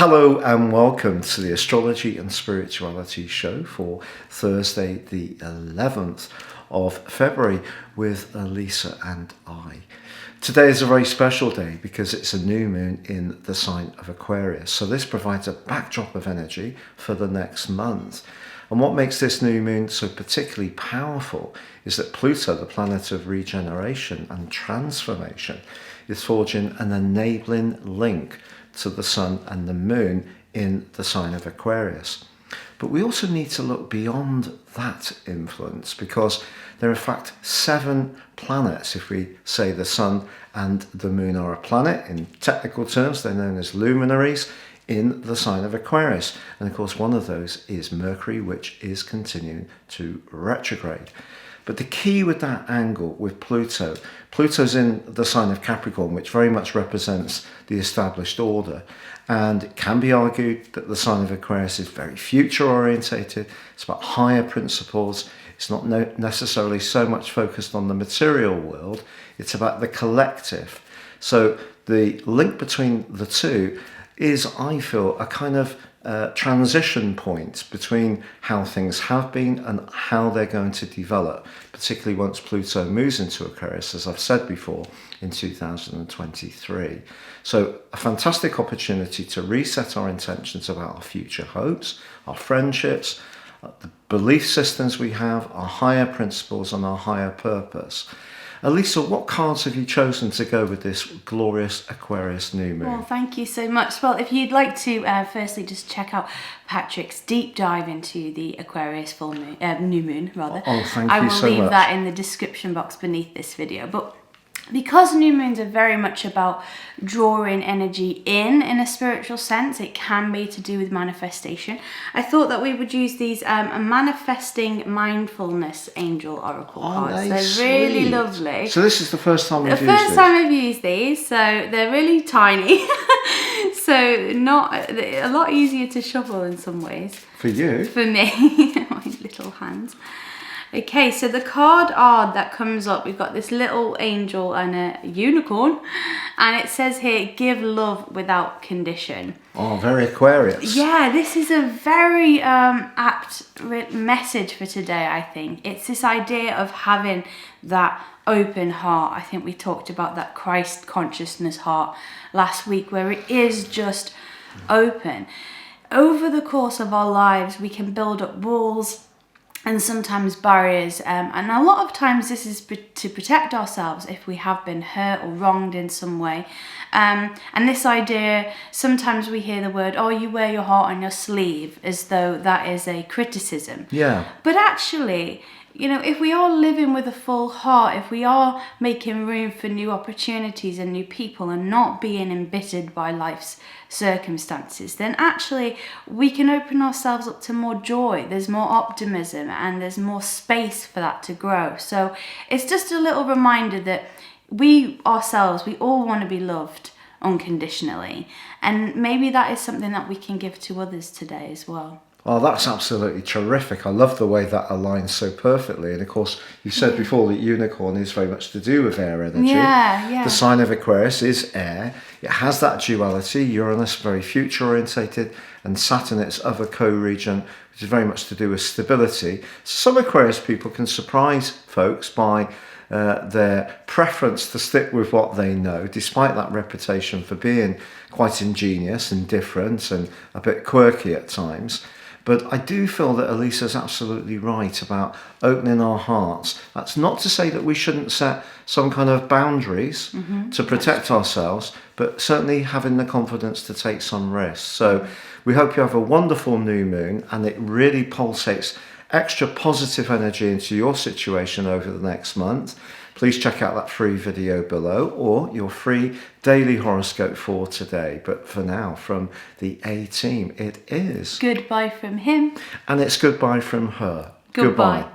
Hello and welcome to the Astrology and Spirituality show for Thursday the 11th of February with Lisa and I. Today is a very special day because it's a new moon in the sign of Aquarius. So this provides a backdrop of energy for the next month. And what makes this new moon so particularly powerful is that Pluto, the planet of regeneration and transformation, is forging an enabling link to the sun and the moon in the sign of Aquarius. But we also need to look beyond that influence because there are in fact 7 planets. If we say the sun and the moon are a planet, in technical terms they're known as luminaries in the sign of Aquarius. And of course one of those is Mercury, which is continuing to retrograde. But the key with that angle with Pluto's in the sign of Capricorn, which very much represents the established order. And it can be argued that the sign of Aquarius is very future orientated. It's about higher principles. It's not necessarily so much focused on the material world. It's about the collective. So the link between the two is, I feel, a kind of transition point between how things have been and how they're going to develop, particularly once Pluto moves into Aquarius, as I've said before, in 2023. So a fantastic opportunity to reset our intentions about our future hopes, our friendships, the belief systems we have, our higher principles and our higher purpose. Elisa, what cards have you chosen to go with this glorious Aquarius new moon? Well, thank you so much. Well, if you'd like to firstly just check out Patrick's deep dive into the Aquarius full moon, new moon, rather. Oh, thank you so much. I will leave that in the description box beneath this video. But because new moons are very much about drawing energy in a spiritual sense, it can be to do with manifestation. I thought that we would use these manifesting mindfulness angel oracle cards. They're really lovely. So this is the first time we've used these? The first time I've used these, so they're really tiny. So not a lot easier to shuffle in some ways. For you? For me, my little hands. Okay, so the card art that comes up, we've got this little angel and a unicorn, and it says here, give love without condition. Oh, very Aquarius. Yeah, this is a very apt message for today, I think. It's this idea of having that open heart. I think we talked about that Christ consciousness heart last week, where it is just open. Over the course of our lives, we can build up walls and sometimes barriers, and a lot of times this is to protect ourselves if we have been hurt or wronged in some way. And this idea, sometimes we hear the word, oh, you wear your heart on your sleeve, as though that is a criticism. Yeah. But actually, you know, if we are living with a full heart, if we are making room for new opportunities and new people and not being embittered by life's circumstances, then actually we can open ourselves up to more joy. There's more optimism and there's more space for that to grow. So it's just a little reminder that we ourselves, we all want to be loved unconditionally. And maybe that is something that we can give to others today as well. Oh, that's absolutely terrific. I love the way that aligns so perfectly. And of course, you said before that unicorn is very much to do with air energy. Yeah. The sign of Aquarius is air. It has that duality. Uranus, very future orientated, and Saturn, its other co-regent, which is very much to do with stability. Some Aquarius people can surprise folks by their preference to stick with what they know, despite that reputation for being quite ingenious and different and a bit quirky at times. But I do feel that Elisa's absolutely right about opening our hearts. That's not to say that we shouldn't set some kind of boundaries to protect ourselves, but certainly having the confidence to take some risks. So we hope you have a wonderful new moon and it really pulsates extra positive energy into your situation over the next month. Please check out that free video below or your free daily horoscope for today. But for now, from the A team, it is goodbye from him. And it's goodbye from her. Goodbye.